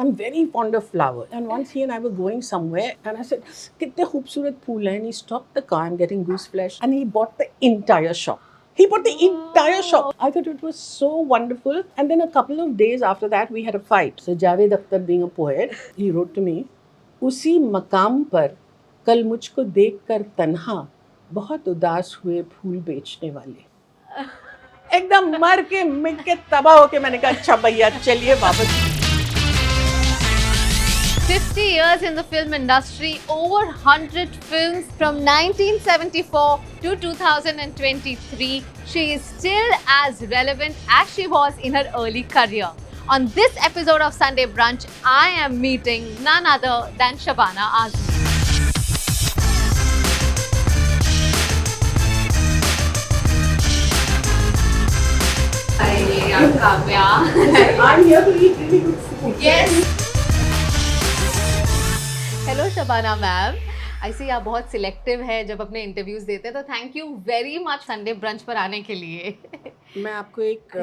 I'm very fond of flowers. And once he and I were going somewhere, and I said, "Kitne khoobsurat phool hain." And he stopped the car. I'm getting goose flesh, and he bought the entire shop. He bought the entire shop. I thought it was so wonderful. And then a couple of days after that, we had a fight. So Javed Akhtar, being a poet, he wrote to me, "उसी मकाम पर कल मुझको देखकर तन्हा बहुत उदास हुए फूल बेचने वाले." एकदम मर के मिट के तबाह होके मैंने कहा अच्छा भैया चलिए वापस. 50 years in the film industry, over 100 films from 1974 to 2023. She is still as relevant as she was in her early career. On this episode of Sunday Brunch, I am meeting none other than Shabana Azmi. Hi, I'm Kavya. I'm here to eat really good food. Yes. Hello Shabana ma'am. I see आप बहुत selective है जब अपने interviews देते हैं, तो thank you very much Sunday brunch पर आने के लिए. मैं आपको एक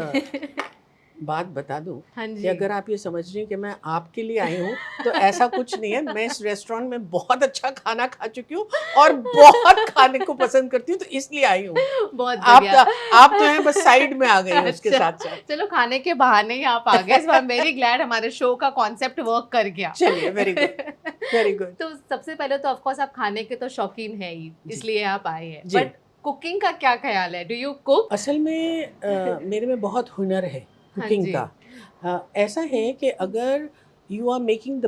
बात बता दूं हाँ जी. कि अगर आप ये समझ रही हैं कि मैं आपके लिए आई हूँ तो ऐसा कुछ नहीं है. मैं इस रेस्टोरेंट में बहुत अच्छा खाना खा चुकी हूँ और बहुत खाने को पसंद करती हूँ, तो इसलिए आई हूँ. बहुत आप बढ़िया. आप तो हैं बस साइड में आ गई हैं उसके अच्छा, साथ साथ. चलो खाने के बहाने ही आप आ गए. सो आई एम वेरी ग्लैड हमारे शो का कॉन्सेप्ट वर्क कर गया. चलिए वेरी गुड वेरी गुड. तो सबसे पहले तो ऑफ कोर्स आप खाने के तो शौकीन है ही, इसलिए आप आए हैं. जी. बट कुकिंग का क्या ख्याल है? Do you cook? असल में मेरे में बहुत हुनर है कुकिंग जी. का. ऐसा है कि अगर you are making the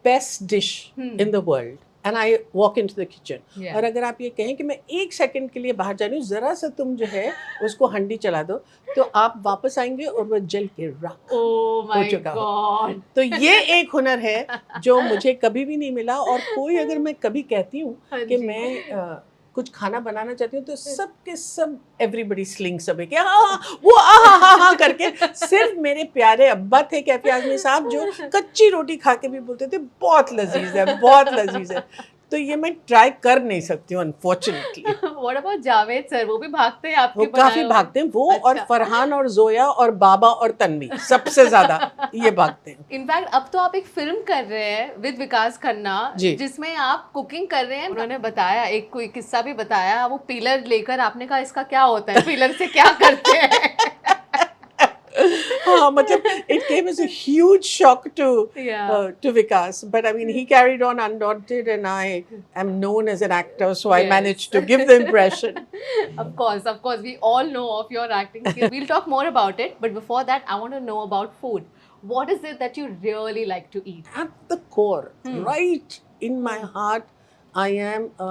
best dish in the world and I walk in to the kitchen, Yeah. और अगर आप ये कहें कि मैं एक सेकंड के लिए बाहर जा रही हूँ, ज़रा सा तुम जो है उसको हंडी चला दो तो आप वापस आएंगे और वह जल के राख ओह माय चुका हो. गॉड. तो ये एक हुनर है जो मुझे कभी भी नहीं मिला. और कोई अगर मैं कभी कहती हूँ कि मैं कुछ खाना बनाना चाहती हूँ तो सब के सब एवरीबडी स्लिंग सब है कि हाँ वो हाँ करके. सिर्फ मेरे प्यारे अब्बा थे कैफी आज़मी साहब जो कच्ची रोटी खा के भी बोलते थे बहुत लजीज है बहुत लजीज है. तो ये मैं ट्राई कर नहीं सकती हूँ unfortunately. What about Javed sir? वो भी भागते हैं आपके वो काफी भागते हैं वो. और अच्छा. फरहान और जोया और बाबा और तन्वी सबसे ज्यादा ये भागते हैं. इनफैक्ट अब तो आप एक फिल्म कर रहे हैं विद विकास खन्ना, जी. जिसमें आप कुकिंग कर रहे हैं. उन्होंने बताया, एक कोई किस्सा भी बताया, वो पीलर लेकर आपने कहा इसका क्या होता है, पीलर से क्या करते हैं? हाँ मतलब it came as a huge shock to Yeah. to Vikas, but I mean he carried on undaunted, and I am known as an actor, so I Yes. managed to give the impression. Of course, we all know of your acting skills. We'll talk more about it, but before that, I want to know about food. What is it that you really like to eat? At the core, right in my heart, I am a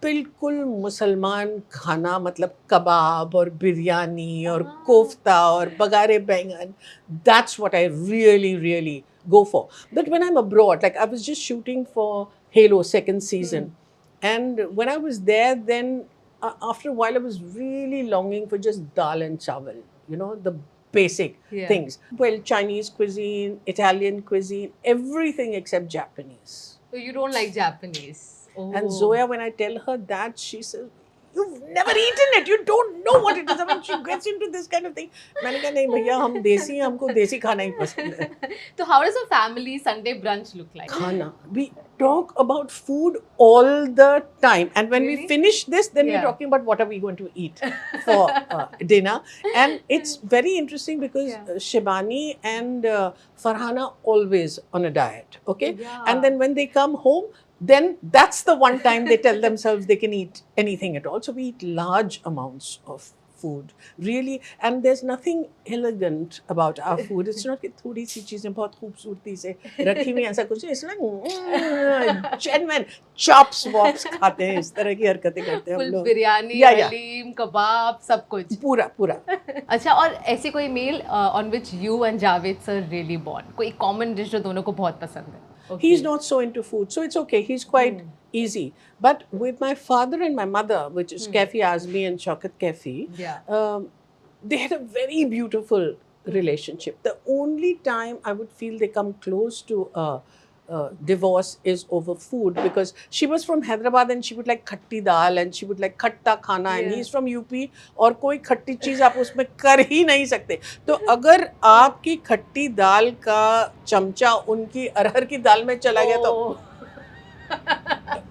बिल्कुल मुसलमान खाना, मतलब कबाब और बिरयानी और कोफ्ता और बगारे बैंगन. That's what I really go for. But when I'm abroad, like I was just shooting for Halo second season, and when I was there, then after a while I was really longing for just dal and chawal, you know, the basic Yeah. things. Well, Chinese cuisine, Italian cuisine, everything except Japanese. So you don't like Japanese? Oh. And Zoya, when I tell her that, she says, "You've never eaten it. You don't know what it is." I mean, she gets into this kind of thing. मैंने कहा नहीं भैया, हम देसी हैं, हमको देसी खाना ही पसंद है. So how does a family Sunday brunch look like? खाना. We talk about food all the time, and when Really? we finish this, then Yeah. we're talking about what are we going to eat for dinner. And it's very interesting because Yeah. Shibani and Farhana always on a diet. Okay, Yeah. and then when they come home, then that's the one time they tell themselves they can eat anything at all. So we eat large amounts of food, really, and there's nothing elegant about our food. It's not कि थोड़ी सी चीजें बहुत खूबसूरती से रखी हुई ऐसा कुछ नहीं. It's like genuine chops wops खाते हैं, इस तरह की हरकतें करते हैं हम फुल लोग. बिरयानी, Yeah. हलीम, कबाब, सब कुछ. पूरा अच्छा, और ऐसी कोई meal on which you and Javed sir really bond? कोई कॉमन डिश जो दोनों को बहुत पसंद है? He's not so into food, so it's okay. He's quite easy. But with my father and my mother, which is Kefi Azmi and Shaukat Kefi, Yeah. they had a very beautiful relationship. The only time I would feel they come close to divorce is over food, because she was from Hyderabad and she would like khatti dal and she would like khatta khana, and he's from UP और कोई खट्टी चीज़ आप उसमें कर ही नहीं सकते. तो अगर आपकी खट्टी दाल का चमचा उनकी अरहर की दाल में चला गया तो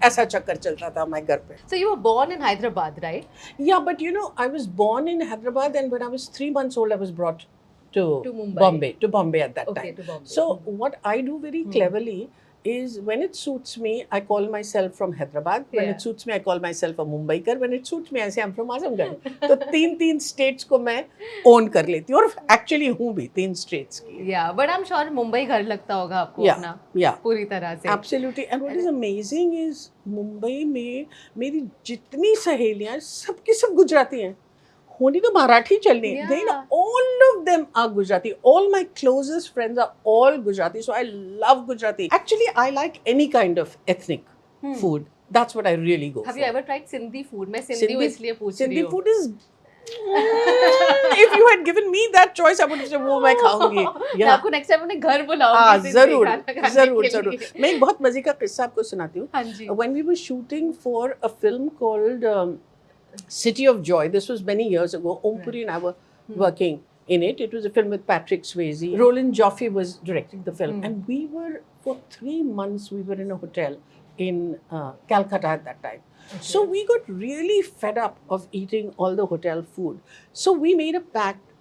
ऐसा चक्कर चलता था हमारे घर पे. So you were born in Hyderabad, right? Yeah, but you know, I was born in Hyderabad, and when I was 3 months old, I was brought to Mumbai. Bombay at that Okay, time. to Bombay. So what I do very cleverly is, when it suits me, I call myself from Hyderabad. When Yeah. it suits me, I call myself a Mumbaikar. When it suits me, I say I'm from Azamgarh. तो 3 states को मैं own कर लेती हूँ, और actually हूँ भी 3 states की. Yeah, but I'm sure Mumbai घर लगता होगा आपको Yeah, अपना yeah. पूरी तरह से. Absolutely. And what is amazing is, Mumbai में मेरी जितनी सहेलियाँ सबकी सब गुजराती हैं. होनी तो मराठी चलनी है. Yeah. They know all of them are Gujarati. All my closest friends are all Gujarati. So I love Gujarati. Actually, I like any kind of ethnic food. That's what I really go Have for. you ever tried Sindhi food? मैं सिंधी हूँ इसलिए पूछ रही Sindhi हूँ. food is... if you had given me that choice, I would have said, वो मैं खाऊंगी. मैं आपको next time अपने घर बुलाऊंगी. हाँ, सिंधी जरूर खाना खाने जरूर के जरूर. लिए. मैं एक बहुत मजे का किस्सा आपको सुनाती हूँ. हाँ जी. When we were shooting for a film called City of Joy, this was many years ago. Om Puri and I were working in it. It was a film with Patrick Swayze. Roland Joffe was directing the film, and we were, for 3 months, we were in a hotel in Calcutta at that time. So we got really fed up of eating all the hotel food. So we made a pact,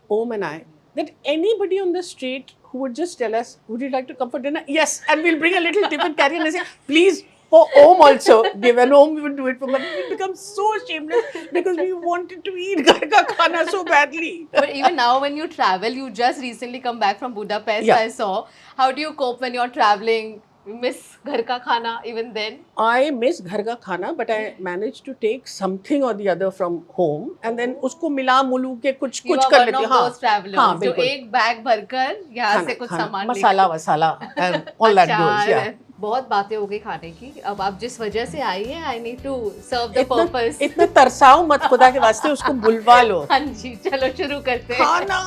Om and I, that anybody on the street who would just tell us, would you like to come for dinner? Yes, and we'll bring a little tip and carry, and I say, please, for Om also give, and Om we would do it for, but we become so shameless because we wanted to eat ghar ka khana so badly. But even now when you travel, you just recently come back from Budapest, Yeah. I saw. How do you cope when you're traveling? You miss ghar ka khana even then? I miss ghar ka khana, but I managed to take something or the other from home, and then उसको मिला मुलू के कुछ You कुछ are कर one लेती of हूँ. those travelers हाँ, जो बिल्कुल. एक बैग भरकर यहाँ से कुछ सामान लेकर. मसाला वसाला and all that goes. Yeah. बहुत बातें हो गई खाने की. अब आप जिस वजह से आई हैं, I need to serve the purpose. इतना तरसाओ मत, खुदा के वास्ते उसको बुलवा लो. हाँ जी, चलो शुरू करते हैं. खाना.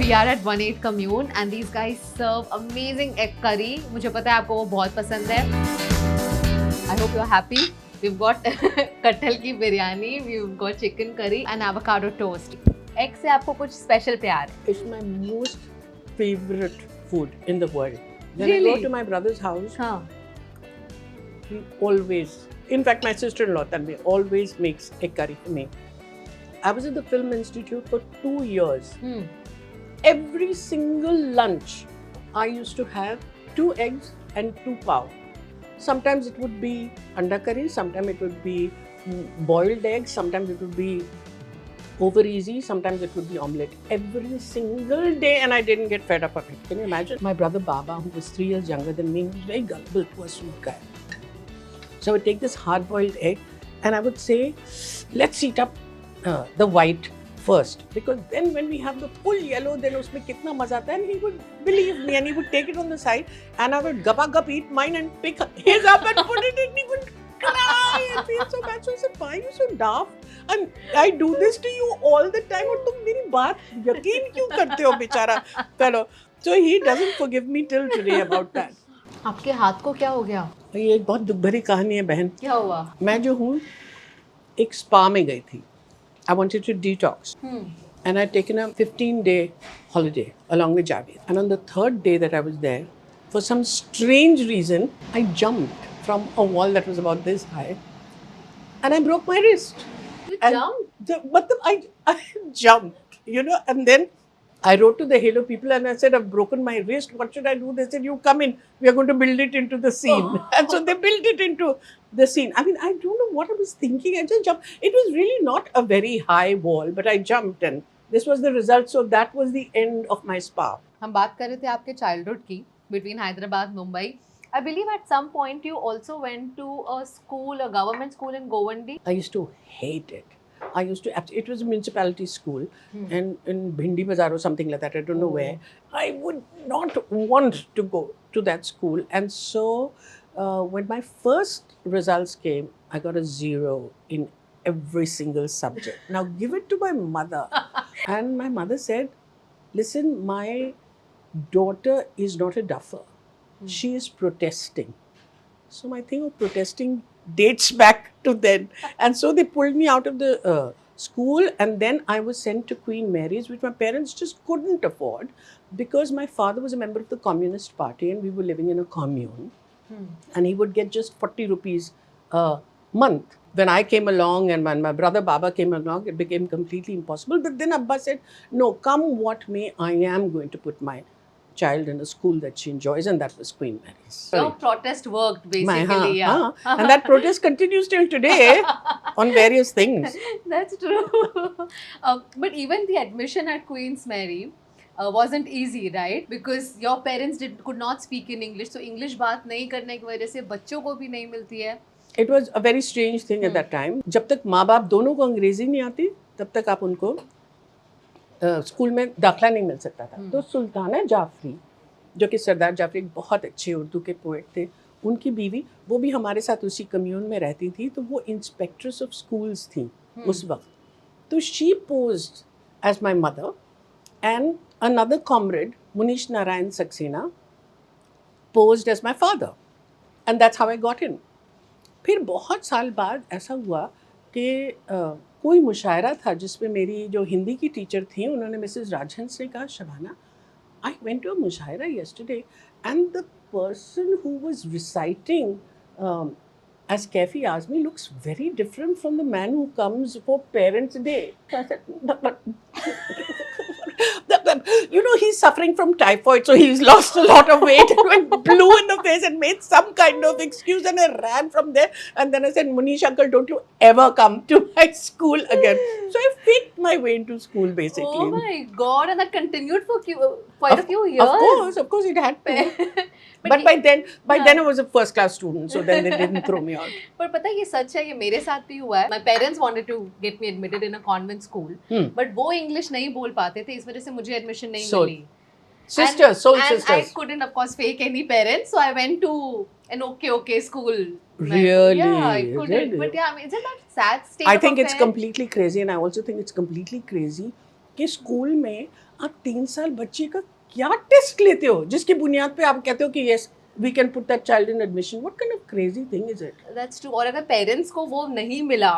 We are at 18 Commune and these guys serve amazing egg curry. मुझे पता है आपको वो बहुत पसंद है. I hope you're happy. We've got कटहल की biryani, we've got chicken curry and avocado toast. Egg से आपको कुछ special प्यार है? It's my most favorite food in the world. When I Really? go to my brother's house, हाँ. he always, in fact my sister-in-law Tanvi always makes egg curry for me. I was at the Film Institute for 2 years. Every single lunch, I used to have 2 eggs and 2 pav. Sometimes it would be anda curry, sometimes it would be boiled eggs, sometimes it would be over easy, sometimes it would be omelette. Every single day, and I didn't get fed up of it. Can you imagine? My brother Baba, who was 3 years younger than me, was very gullible to a sweet guy. So I would take this hard-boiled egg, and I would say, let's heat up the white first, because then when we have the full yellow, then उसमें कितना मजा आता है. And he would believe me, and he would take it on the side, and I would gup eat mine and pick his up and put it in. He would cry and feel so bad. So I said, why are you so daft? And I do this to you all the time, और तुम मेरी बात यकीन क्यों करते हो बेचारा fellow? So he doesn't forgive me till today about that. आपके हाथ को क्या हो गया? ये एक बहुत दुख भरी कहानी है बहन. क्या हुआ? मैं जो हूँ एक स्पा में गई थी. I wanted to detox. And I'd taken a 15-day holiday along with Javed. And on the 3rd day that I was there, for some strange reason, I jumped from a wall that was about this high, and I broke my wrist. You And jumped? I jumped, you know, and then I wrote to the Halo people and I said, I've broken my wrist. What should I do? They said, you come in. We are going to build it into the scene. And so they built it into the scene. I mean, I don't know what I was thinking. I just jumped. It was really not a very high wall, but I jumped and this was the result. So that was the end of my spa. हम बात कर रहे थे आपके childhood की, between Hyderabad, Mumbai. I believe at some point you also went to a school, a government school in Govandi. I used to hate it. It was a municipality school and in Bhindi Bazaar or something like that, I don't know where. I would not want to go to that school. And so when my first results came, I got a 0 in every single subject. Now give it to my mother. And my mother said, listen, my daughter is not a duffer. She is protesting. So my thing of protesting dates back to then. And so they pulled me out of the school, and then I was sent to Queen Mary's, which my parents just couldn't afford because my father was a member of the Communist Party and we were living in a commune. And he would get just 40 rupees a month. When I came along and when my brother Baba came along, it became completely impossible. But then Abba said, no, come what may, I am going to put my child in a school that she enjoys, and that was Queen Mary's. Your protest worked basically. Yeah. And that protest continues till today on various things. That's true. But even the admission at Queen's Mary wasn't easy, right? Because your parents could not speak in English, so English बात नहीं करने की वजह से बच्चों को भी नहीं मिलती है. It was a very strange thing at that time. जब तक माँ बाप दोनों को अंग्रेजी नहीं आती, तब तक आप उनको स्कूल में दाखला नहीं मिल सकता था. तो सुल्ताना जाफरी, जो कि सरदार जाफरी एक बहुत अच्छे उर्दू के पोएट थे, उनकी बीवी, वो भी हमारे साथ उसी कम्यून में रहती थी. तो वो इंस्पेक्ट्रेस ऑफ स्कूल्स थी उस वक्त. तो she posed as my mother and another comrade, Munish Narayan Saxena, posed as my father. And that's how I got in. फिर बहुत साल बाद ऐसा हुआ कि कोई मुशायरा था जिसमें मेरी जो हिंदी की टीचर थी, उन्होंने मिसेस राजहंस ने कहा, Shabana, I went to a मुशायरा yesterday and the person who was reciting as Kaifi Azmi looks very different from the man who comes for Parents' Day. So I said, you know, he's suffering from typhoid, so he's lost a lot of weight and went blue in the face and made some kind of excuse, and I ran from there. And then I said, Munish uncle, don't you ever come to my school again. So I faked my way into school basically. Oh my God, and that continued for quite a few years. Of course it had to. But by then I was a first class student, so then they didn't throw me out. पर पता है ये सच है, ये मेरे साथ भी हुआ है. My parents wanted to get me admitted in a convent school, but वो English नहीं बोल पाते थे, इस वजह से मुझे admission नहीं मिली. Sisters, soul and sisters. I couldn't of course fake any parents, so I went to an okay school. Really? Yeah, I couldn't. Really? But yeah, I mean, isn't that sad state I of think it's affair? completely crazy, and I also think it's completely crazy कि school में आप 3 साल बच्चे का क्या test लेते हो जिसकी बुनियाद पे आप कहते हो कि yes, we can put that child in admission. What kind of crazy thing is it? That's true. और अगर पेरेंट्स को वो नहीं मिला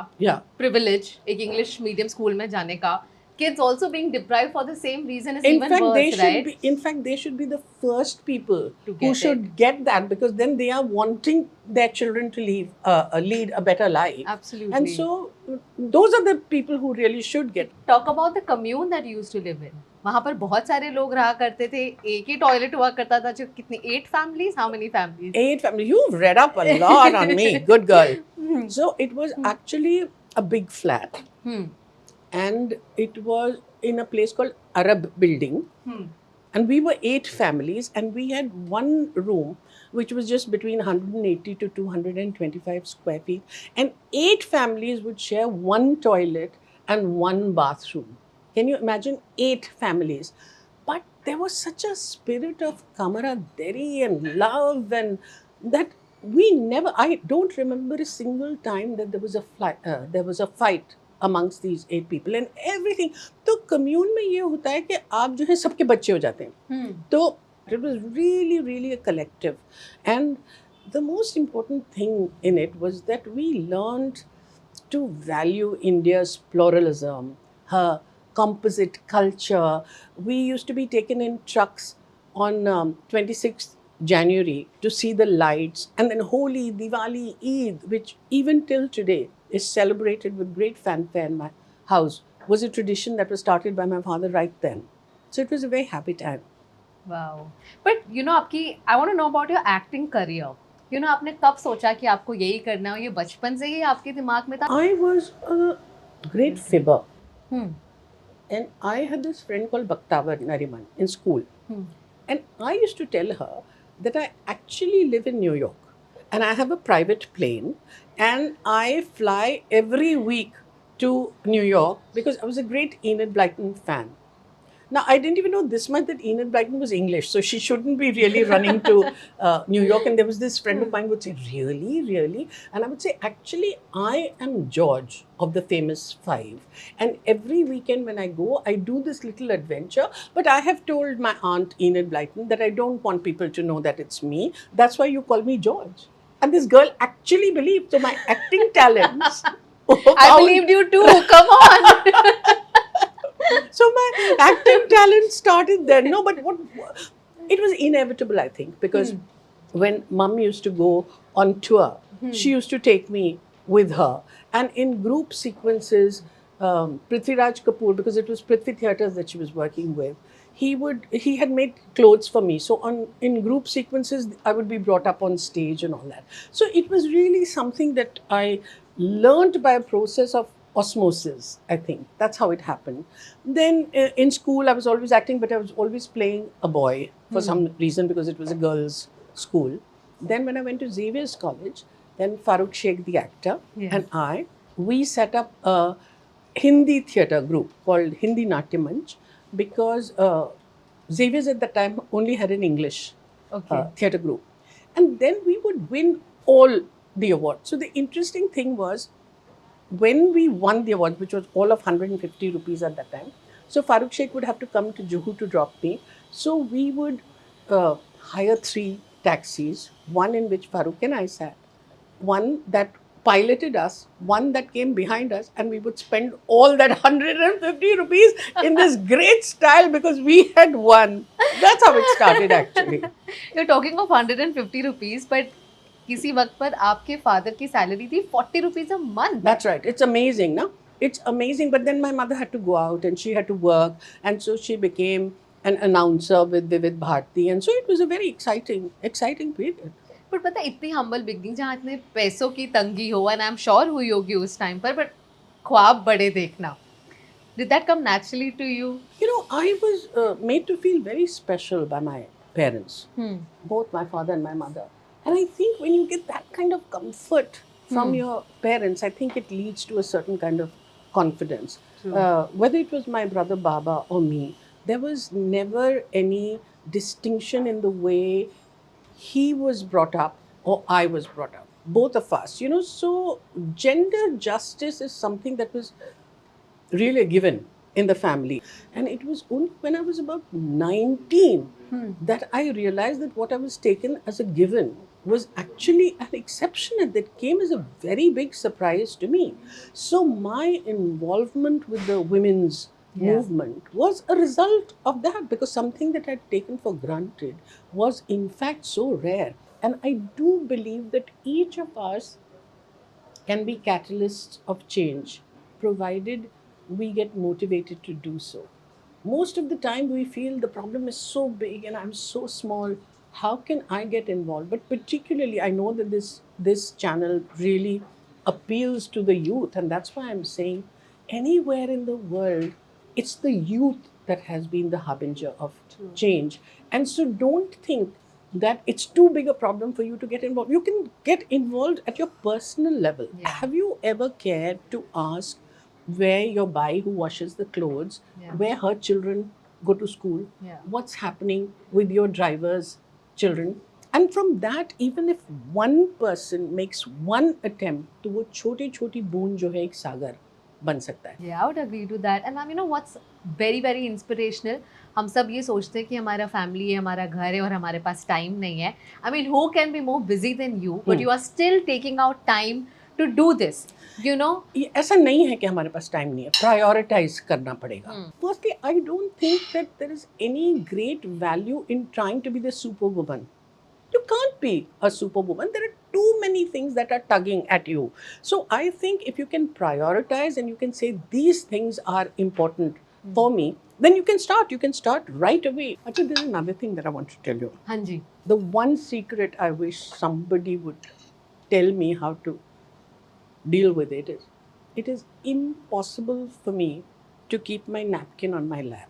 privilege एक इंग्लिश मीडियम स्कूल में जाने का, kids also being deprived for the same reason is even worse, right? In fact, they should be the first people who should get that, because then they are wanting their children to lead a better life. Absolutely. And so those are the people who really should get. Talk about the commune that you used to live in. वहाँ पर बहुत सारे लोग रहा करते थे, एक ही toilet हुआ करता था. जो कितनी 8 families? How many families? 8 families. You've read up a lot on me. Good girl. So it was actually a big flat. And it was in a place called Arab Building. And we were 8 families, and we had one room which was just between 180 to 225 square feet. And 8 families would share one toilet and one bathroom. Can you imagine 8 families? But there was such a spirit of camaraderie and love, and that we never, I don't remember a single time that there was a fight amongst these 8 people and everything. तो commune में ये होता है कि आप जो है सबके बच्चे हो जाते हैं. तो it was really, really a collective. And the most important thing in it was that we learned to value India's pluralism, her composite culture. We used to be taken in trucks on 26th January to see the lights, and then Holi, Diwali, Eid, which even till today is celebrated with great fanfare in my house, was a tradition that was started by my father right then. So it was a very happy time. Wow. But you know, I want to know about your acting career. You know, आपने कब सोचा कि आपको यही करना है? ये बचपन से ही आपके दिमाग में था? I was a great fibber. And I had this friend called Bakhtavar Nariman in school. And I used to tell her that I actually live in New York. And I have a private plane. And I fly every week to New York because I was a great Enid Blyton fan. Now, I didn't even know this much that Enid Blyton was English, so she shouldn't be really running to New York. And there was this friend of mine would say, really, really? And I would say, actually, I am George of the famous five. And every weekend when I go, I do this little adventure. But I have told my aunt Enid Blyton that I don't want people to know that it's me. That's why you call me George. And this girl actually believed. So my acting talents. I believed you too. Come on. So my acting talent started there. No, but it was inevitable, I think, because when mum used to go on tour, she used to take me with her. And in group sequences, Prithviraj Kapoor, because it was Prithvi Theatres that she was working with, he had made clothes for me. So in group sequences, I would be brought up on stage and all that. So it was really something that I learned by a process of osmosis, I think. That's how it happened. Then in school, I was always acting, but I was always playing a boy for some reason because it was a girls' school. Then when I went to Xavier's College, then Farooq Sheikh, the actor, and we set up a Hindi theatre group called Hindi Natya Manch because Xavier's at the time only had an English theatre group. And then we would win all the awards. So the interesting thing was, when we won the award, which was all of 150 rupees at that time, so Farooq Sheikh would have to come to Juhu to drop me. So we would hire 3 taxis, one in which Farooq and I sat, one that piloted us, one that came behind us, and we would spend all that 150 rupees in this great style because we had won. That's how it started actually. You're talking of 150 rupees, but किसी वक्त पर आपके father की salary थी 40 rupees a month. That's right. It's amazing, no? It's amazing. But then my mother had to go out and she had to work. And so she became an announcer with Vivid Bharati. And so it was a very exciting period. But पता है इतनी humble beginning जहाँ इतने पैसों की तंगी हो, and I'm sure हुई होगी उस time पर, but ख्वाब बड़े देखना. Did that come naturally to you? You know, I was made to feel very special by my parents, both my father and my mother. And I think when you get that kind of comfort from your parents, I think it leads to a certain kind of confidence. Whether it was my brother Baba or me, there was never any distinction in the way he was brought up or I was brought up. Both of us, you know, so gender justice is something that was really a given in the family. And it was only when I was about 19 that I realized that what I was taken as a given was actually an exception, and that came as a very big surprise to me. So my involvement with the women's movement was a result of that, because something that I'd taken for granted was in fact so rare. And I do believe that each of us can be catalysts of change, provided we get motivated to do so. Most of the time we feel the problem is so big and I'm so small, how can I get involved? But particularly I know that this channel really appeals to the youth, and that's why I'm saying anywhere in the world, it's the youth that has been the harbinger of change. And so don't think that it's too big a problem for you to get involved. You can get involved at your personal level. Have you ever cared to ask where your bai who washes the clothes, where her children go to school, what's happening with your driver's children? And from that, even if one person makes one attempt, तो वो छोटी-छोटी बूंद जो है एक सागर बन सकता है. Yeah, I would agree to that. And ma'am, you know what's very very inspirational? हम सब ये सोचते हैं कि हमारा फैमिली है, हमारा घर है और हमारे पास टाइम नहीं है. I mean, who can be more busy than you? But you are still taking out time to do this. You know? ऐसा नहीं है कि हमारे पास टाइम नहीं है. Prioritize करना पड़ेगा. Firstly, I don't think that there is any great value in trying to be the superwoman. You can't be a superwoman. There are too many things that are tugging at you. So I think if you can prioritize and you can say these things are important for me, then you can start. You can start right away. Actually, there's another thing that I want to tell you. हाँ जी. The one secret I wish somebody would tell me how to deal with it is impossible for me to keep my napkin on my lap.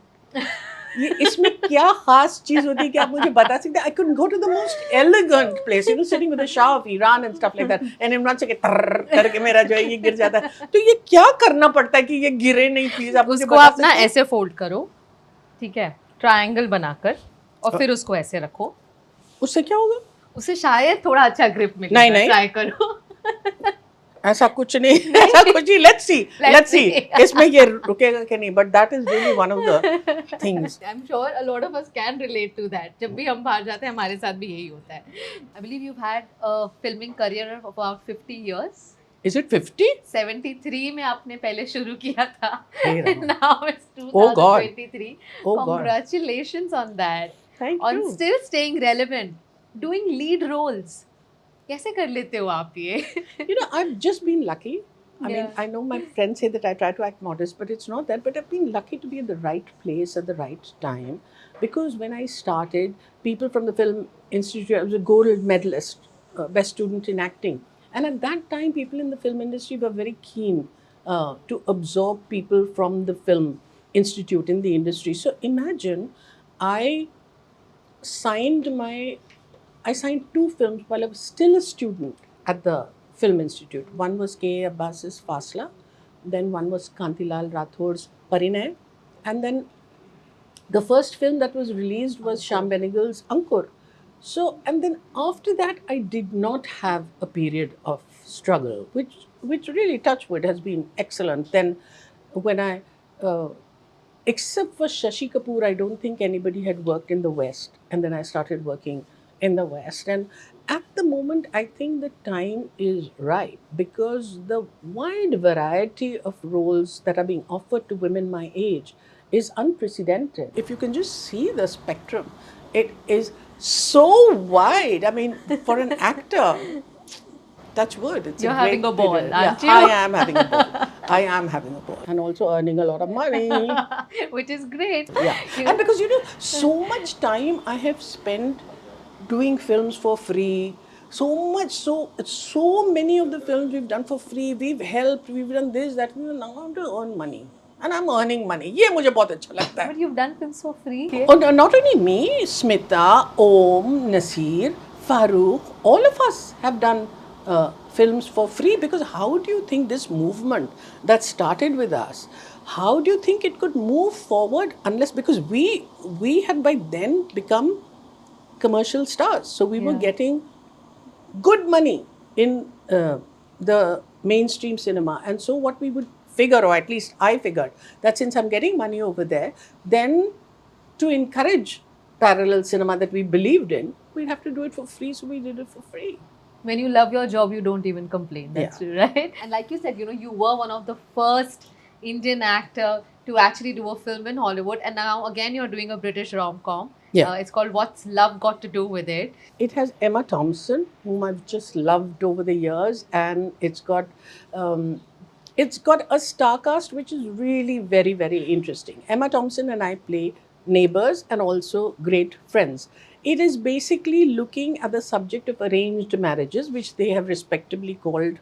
ये इसमें क्या खास चीज होती है कि आप मुझे बता सकते हैं? I could go to the most elegant place, you know, sitting with the Shah of Iran and stuff like that, and Imran से करके मेरा जो है ये गिर जाता है. तो ये क्या करना पड़ता है कि ये गिरे नहीं? प्लीज आप मुझे उसको आप ना ऐसे फोल्ड करो ठीक है, ट्रायंगल बनाकर और फिर उसको ऐसे रखो, उससे क्या होगा? उसे शायद थोड़ा अच्छा ग्रिप मिलेगा। नहीं, नहीं। ट्राई करो। ऐसा कुछ नहीं, ऐसा कुछ नहीं, let's see. see. इसमें ये रुकेगा कि नहीं, but that is really one of the things. I'm sure a lot of us can relate to that. जब भी हम बाहर जाते हैं हमारे साथ भी यही होता है। I believe you've had a filming career of about 50 years. Is it 50? 73 में आपने पहले शुरू किया था। Hey, Now it's Oh God. 2023. Oh God. Congratulations on that. Thank On you. still staying relevant, doing lead roles. कैसे कर लेते हो आप ये? You know, I've just been lucky. I mean, Yeah. I know my friends say that I try to act modest, but it's not that. But I've been lucky to be at the right place at the right time. Because when I started, people from the Film Institute, I was a gold medalist, best student in acting. And at that time, people in the film industry were very keen to absorb people from the Film Institute in the industry. So imagine I I signed 2 films while I was still a student at the Film Institute. One was K. Abbas's Fasla, then one was Kantilal Rathod's Parinay, and then the first film that was released was Shyam Benegal's Ankur. So, and then after that, I did not have a period of struggle, which really, touch wood, has been excellent. Then, when except for Shashi Kapoor, I don't think anybody had worked in the West. And then I started working in the West. And at the moment, I think the time is right because the wide variety of roles that are being offered to women my age is unprecedented. If you can just see the spectrum, it is so wide. I mean, for an actor, touch wood. It's You're a having great a ball, period. aren't Yeah, you? I am having a ball. I am having a ball. And also earning a lot of money. Which is great. Yeah. And because, so much time I have spent doing films for free. So many of the films we've done for free. We've helped, we've done this, that. Now I have to earn money. And I'm earning money. ये मुझे बहुत अच्छा लगता है. But you've done films for free. Oh, not only me, Smita, Om, Nasir, Farooq, all of us have done films for free because how do you think this movement that started with us, how do you think it could move forward unless because we had by then become commercial stars. So we were getting good money in the mainstream cinema. And so what we would figure, or at least I figured, that since I'm getting money over there, then to encourage parallel cinema that we believed in, we'd have to do it for free. So we did it for free. When you love your job, you don't even complain. That's true, right? And like you said, you were one of the first Indian actor to actually do a film in Hollywood. And now again, you're doing a British rom-com. Yeah. It's called What's Love Got to Do with It? It has Emma Thompson, whom I've just loved over the years, and it's got a star cast which is really very, very interesting. Emma Thompson and I play neighbors and also great friends. It is basically looking at the subject of arranged marriages, which they have respectably called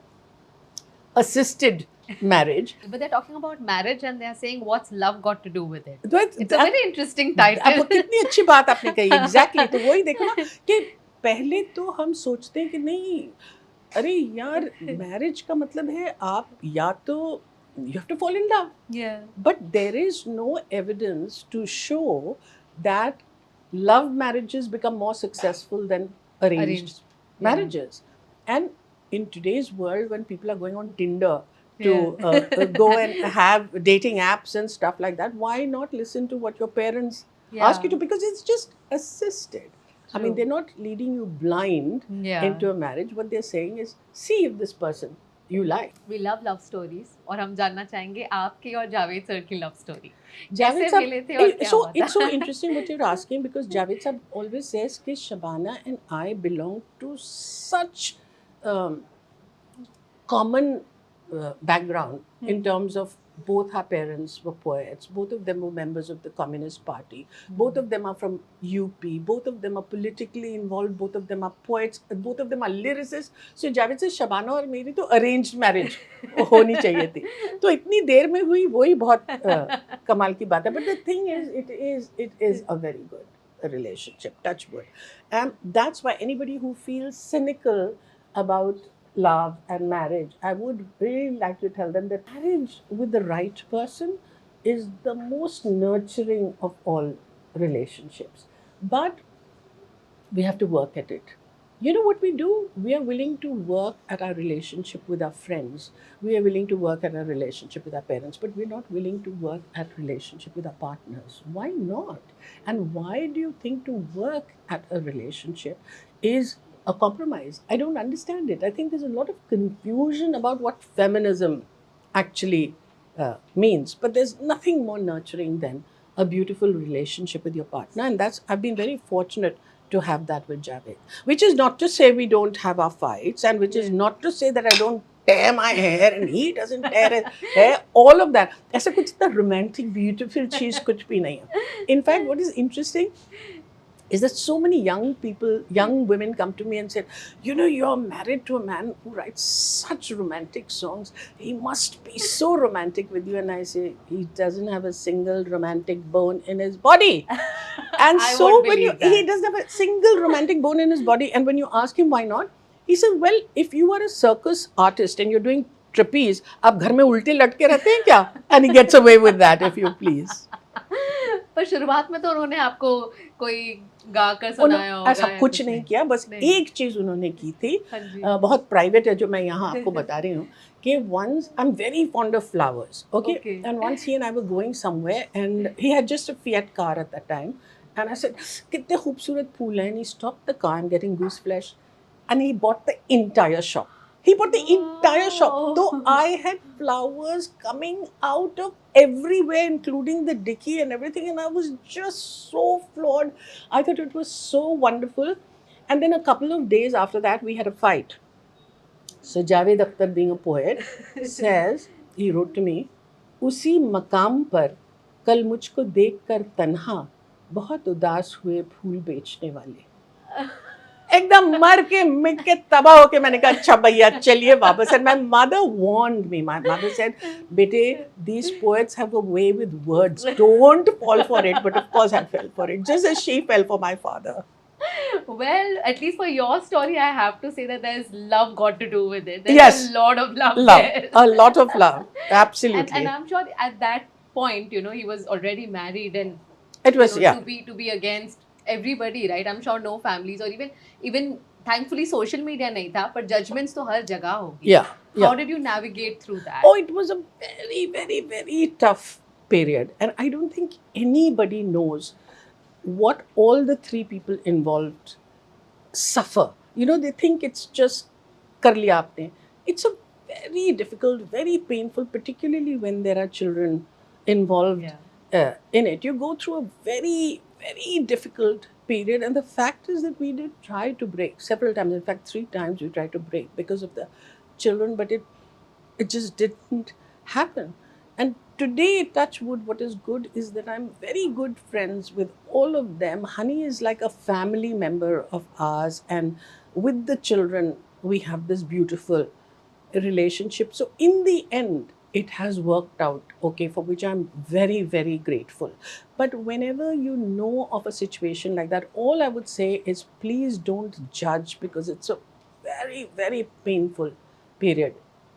assisted marriage. But they're talking about marriage and they're saying, what's love got to do with it? तो It's a very interesting title. अब कितनी अच्छी बात आपने कही. Exactly. तो वही देखो ना कि पहले तो हम सोचते हैं कि नहीं, अरे यार, मैरिज का मतलब है आप या तो you have to fall in love. Yeah. But there is no evidence to show that love marriages become more successful than arranged marriages. And in today's world, when people are going on Tinder to go and have dating apps and stuff like that, why not listen to what your parents ask you to? Because it's just assisted. I mean, they're not leading you blind into a marriage. What they're saying is, see if this person you like. We love love stories. और हम जानना चाहेंगे आपकी और Javed sir की love story. Javed कैसे मिले थे और क्या हुआ था? it's so interesting what you're asking because Javed sir always says that Shabana and I belong to such common background in terms of both our parents were poets, both of them were members of the Communist Party, both of them are from UP, both of them are politically involved, both of them are poets, both of them are lyricists. So Javed says Shabana और मेरी तो arranged marriage होनी चाहिए थी. तो इतनी देर में हुई वही बहुत कमाल की बात है. But the thing is, it is a very good relationship, touch wood. And that's why anybody who feels cynical about love and marriage, I would really like to tell them that marriage with the right person is the most nurturing of all relationships. But we have to work at it. You know what we do? We are willing to work at our relationship with our friends. We are willing to work at our relationship with our parents, but we're not willing to work at relationship with our partners. Why not? And why do you think to work at a relationship is a compromise? I don't understand it. I think there's a lot of confusion about what feminism actually means, but there's nothing more nurturing than a beautiful relationship with your partner, and that's I've been very fortunate to have that with Javed. Which is not to say we don't have our fights, and which is not to say that I don't tear my hair and he doesn't tear his hair. All of that. ऐसा कुछ इतना romantic, beautiful चीज कुछ भी नहीं है. In fact, what is interesting is that so many young people, young women come to me and said, you know, you're married to a man who writes such romantic songs. He must be so romantic with you. And I say, he doesn't have a single romantic bone in his body. And so when he doesn't have a single romantic bone in his body. And when you ask him why not, he says, well, if you are a circus artist and you're doing trapeze, आप घर में उल्टे लटके रहते हैं क्या? And he gets away with that, if you please. पर शुरुआत में तो उन्होंने आपको कोई गा कर सुनाया होगा? ऐसा कुछ नहीं किया, बस एक चीज उन्होंने की थी, बहुत प्राइवेट है जो मैं यहाँ आपको बता रही हूँ कि once I'm very fond of flowers, okay? And once he and I were going somewhere and he had just a Fiat car at that time and I said कितने खूबसूरत फूल हैं, and he stopped the car, I'm getting goose flesh, and he bought the entire shop. He bought the entire shop. Though I had flowers coming out of everywhere, including the dicky and everything, and I was just so floored. I thought it was so wonderful. And then a couple of days after that, we had a fight. So Javed Akhtar, being a poet, says, he wrote to me, उसी मकाम पर कल मुझको देखकर तन्हा बहुत उदास हुए फूल बेचने वाले. एकदम मर के मिट के तबाह होके मैंने कहा अच्छा भैया चलिए वापस. And my mother warned me. My mother said, बेटे, these poets have a way with words. Don't fall for it. But of course I fell for it, just as she fell for my father. Well, at least for your story, I have to say that there's love got to do with it. There's a lot of love there. A lot of love. Absolutely. And I'm sure at that point, you know, he was already married and it was, to be against everybody, right? I'm sure no families or even thankfully social media nahi tha, but judgments to har jagah hogi. Yeah. How did you navigate through that? Oh, it was a very, very, very tough period. And I don't think anybody knows what all the three people involved suffer. You know, they think it's just kar liya aapne. It's a very difficult, very painful, particularly when there are children involved in it. You go through a very, very difficult period, and the fact is that we did try to break several times. In fact, 3 times we tried to break because of the children, but it just didn't happen. And today, touch wood, what is good is that I'm very good friends with all of them. Honey is like a family member of ours, and with the children, we have this beautiful relationship. So in the end, it has worked out okay, for which I'm very, very grateful. But whenever you know of a situation like that, all I would say is please don't judge, because it's a very, very painful period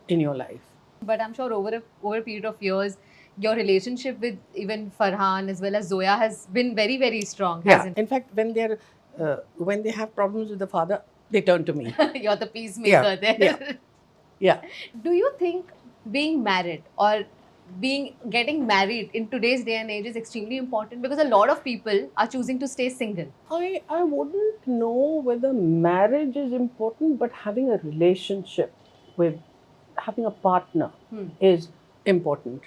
in your life. But I'm sure over a period of years, your relationship with even Farhan as well as Zoya has been very, very strong. Yeah. In fact, when they have problems with the father, they turn to me. You're the peacemaker there. Yeah. Do you think being married or getting married in today's day and age is extremely important, because a lot of people are choosing to stay single? I wouldn't know whether marriage is important, but having a relationship with having a partner is important,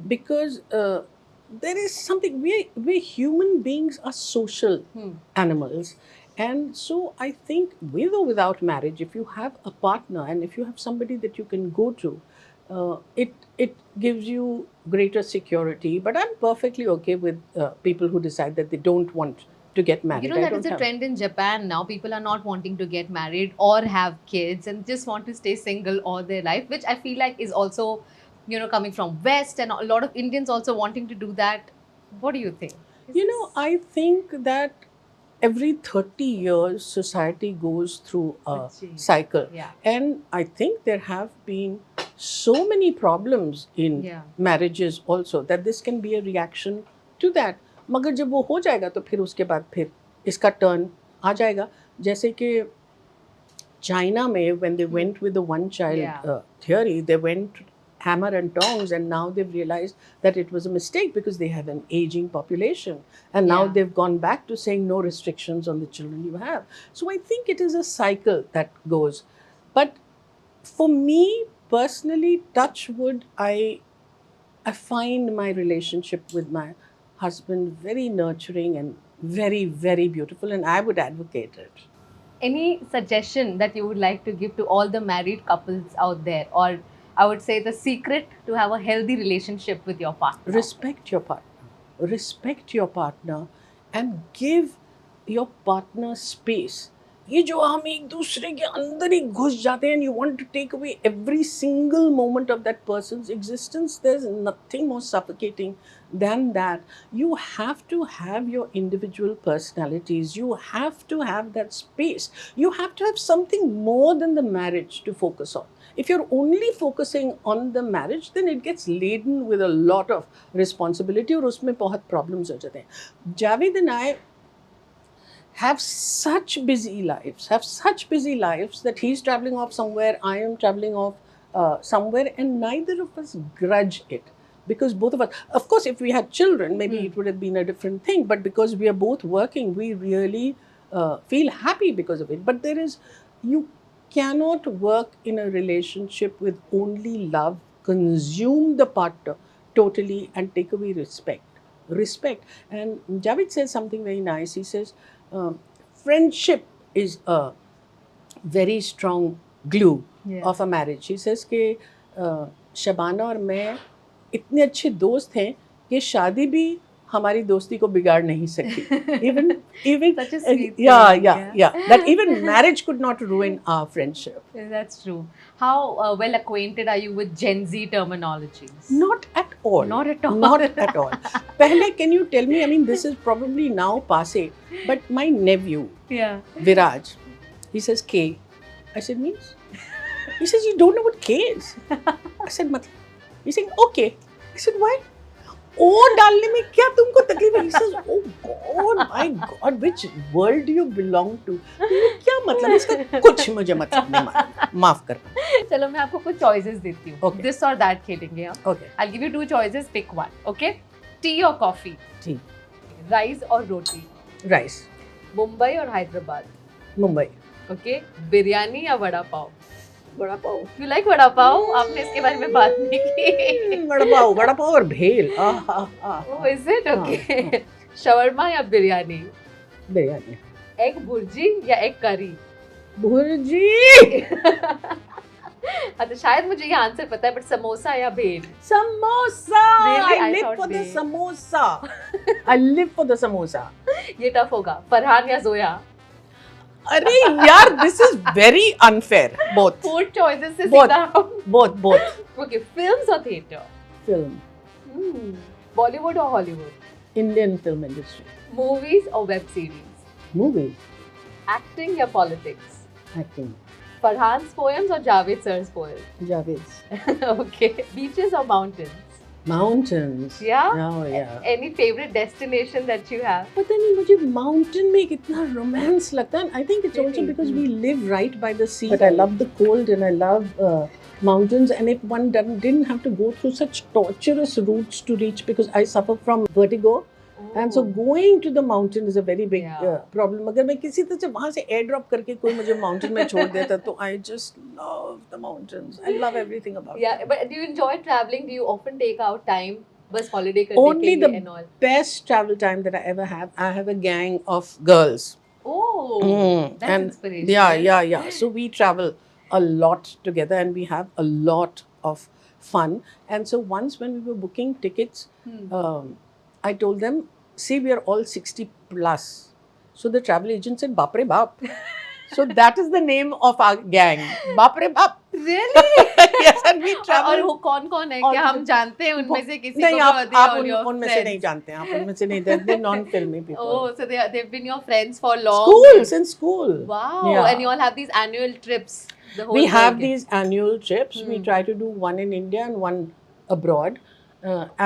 because there is something, we human beings are social animals. And so I think with or without marriage, if you have a partner and if you have somebody that you can go to, it gives you greater security. But I'm perfectly okay with people who decide that they don't want to get married. You know, that is a trend in Japan now. People are not wanting to get married or have kids and just want to stay single all their life, which I feel like is also, you know, coming from West, and a lot of Indians also wanting to do that. What do you think? You know, I think that every 30 years, society goes through a change. cycle. Yeah. And I think there have been so many problems in Yeah. marriages also that this can be a reaction to that. मगर जब वो हो जाएगा तो फिर उसके बाद फिर इसका टर्न आ जाएगा. जैसे कि China में when they went with the one child Yeah. theory, they went hammer and tongs, and now they've realized that it was a mistake because they have an aging population, and now Yeah. they've gone back to saying no restrictions on the children you have. So I think it is a cycle that goes. But for me personally, touch wood, I find my relationship with my husband very nurturing and very, very beautiful, and I would advocate it. Any suggestion that you would like to give to all the married couples out there, or I would say the secret to have a healthy relationship with your partner? Respect your partner. Respect your partner and give your partner space. ये जो हम एक दूसरे के अंदर ही घुस जाते हैं and you want to take away every single moment of that person's existence, there's nothing more suffocating than that. You have to have your individual personalities. You have to have that space. You have to have something more than the marriage to focus on. If you're only focusing on the marriage, then it gets laden with a lot of responsibility और उसमें बहुत problems हो जाते हैं. Javed and I have such busy lives that he's traveling off somewhere, I am traveling off somewhere, and neither of us grudge it. Because both of us, of course, if we had children, maybe it would have been a different thing. But because we are both working, we really feel happy because of it. But you cannot work in a relationship with only love, consume the partner totally, and take away respect. And Javed says something very nice. He says, friendship is a very strong glue of a marriage. He says कि शबाना और मैं इतने अच्छे दोस्त हैं कि शादी भी हमारी दोस्ती को बिगाड़ नहीं सकती. Even Such a sweet yeah. That even marriage could not ruin our friendship. That's true. How well acquainted are you with Gen Z terminologies? Not at all. Not at all. Not at all. पहले, can you tell me? I mean, this is probably now passé, but my nephew, Yeah. Viraj, he says K. I said, means? He says, you don't know what K is. I said, मतलब. He's saying, okay. I said, why? ओ डालने में क्या तुमको तकलीफ है? He says, oh God, my God, which world do you belong to? क्या मतलब इसका कुछ मुझे मतलब नहीं माफ कर. चलो मैं आपको कुछ choices देती हूँ. Okay. This or that खेलेंगे हम. Okay. I'll give you two choices. Pick one. Okay. Tea or coffee? Tea. Rice or roti? Rice. Mumbai or Hyderabad? Mumbai. Okay. Biryani या वड़ा पाव? वड़ा पाव. You like vada pav? आपने इसके बारे में बात नहीं की. वड़ा पाव और भेल. Oh, is it? Okay. Shawarma या बिरयानी? बिरयानी. एग भुर्जी या एग करी? भुर्जी. अच्छा शायद मुझे ये आंसर पता है, बट समोसा या भेल? Samosa. Really? I I live thought for the भेल. samosa. I live for the samosa. ये टफ होगा. फरहान या जोया? अरे यार, this is very unfair. Both. Food choices से Both. सीधा. Both. Okay, films or theatre? Film. Bollywood or Hollywood? Indian film industry. Movies or web series? Movies. Acting या politics? Acting. Farhan's poems or Javed sir's poems? Javed's. Okay. Beaches or mountains? Mountains. Yeah? Oh yeah. Any favorite destination that you have? पता नहीं मुझे mountain में कितना romance लगता है. I think it's also Really? because we live right by the sea. But I love the cold and I love mountains. And if one didn't have to go through such torturous routes to reach, because I suffer from vertigo. And so going to the mountain is a very big problem. अगर मैं किसी तरह से वहाँ से air drop करके कोई मुझे mountain में छोड़ देता तो I just love the mountains. I love everything about it. Yeah, but do you enjoy traveling? Do you often take out time? बस holiday करने Only के the लिए and all. best travel time that I ever have. I have a gang of girls. Oh, that's and inspirational. yeah. So we travel a lot together and we have a lot of fun. And so once when we were booking tickets, I told them, see, we are all 60 plus. So the travel agent said, Baap re Baap. So that is the name of our gang. Baap re Baap. Really? Yes, and we और travel. वो कौन-कौन है? और क्या हम तो- जानते हैं उनमें से किसी को? नहीं, भी आप और they are आप your उनमें से friends? नहीं जानते हैं, आप उनमें से नहीं, they're non-filmy people. Oh, so they've been your friends for long. School, since school. Wow. Yeah. And you all have these annual trips. The whole We have gang. these annual trips. We try to do one in India and one abroad.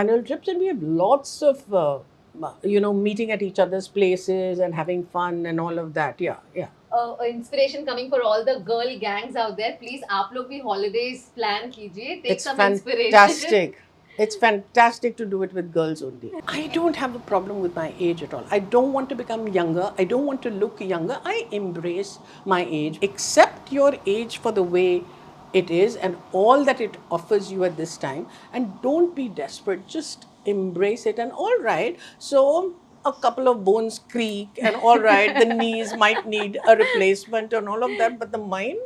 Annual trips, and we have lots of, meeting at each other's places and having fun and all of that. Yeah, yeah. Inspiration coming for all the girl gangs out there. Please, आप लोग भी holidays plan कीजिए. Take It's some inspiration. fantastic. It's fantastic to do it with girls only. I don't have a problem with my age at all. I don't want to become younger. I don't want to look younger. I embrace my age. Accept your age for the way it is and all that it offers you at this time. And don't be desperate. Just embrace it. And all right, so a couple of bones creak, and all right, the knees might need a replacement and all of that. But the mind,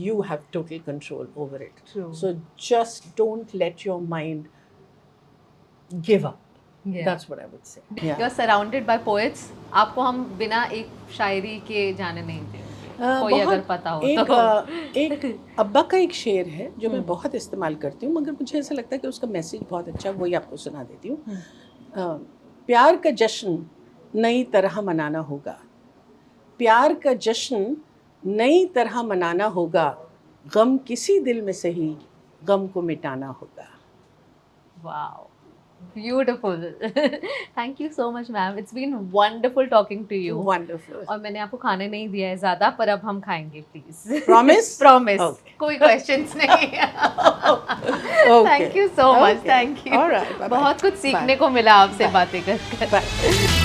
you have total control over it. True. So just don't let your mind give up. Yeah. That's what I would say. Yeah. You're surrounded by poets. आपको हम बिना एक शायरी के जाने नहीं देंगे. कोई अगर पता हो तो. एक अब्बा का एक शेर है जो मैं बहुत इस्तेमाल करती हूँ, मगर मुझे ऐसा लगता है कि उसका मैसेज बहुत अच्छा है, वही आपको सुना देती हूँ. प्यार का जश्न नई तरह मनाना होगा. प्यार का जश्न नई तरह मनाना होगा. गम किसी दिल में सही गम को मिटाना होगा. Wow. Beautiful. Thank you so much, ma'am. It's been wonderful talking to you. Wonderful. और मैंने आपको खाने नहीं दिया है ज़्यादा, पर अब हम खाएंगे प्लीज. Promise? Promise. Okay. कोई questions नहीं. Okay. Thank you so much. Okay. Thank you. All right. Bye-bye. बहुत कुछ सीखने Bye. को मिला आपसे बातें कर. Bye.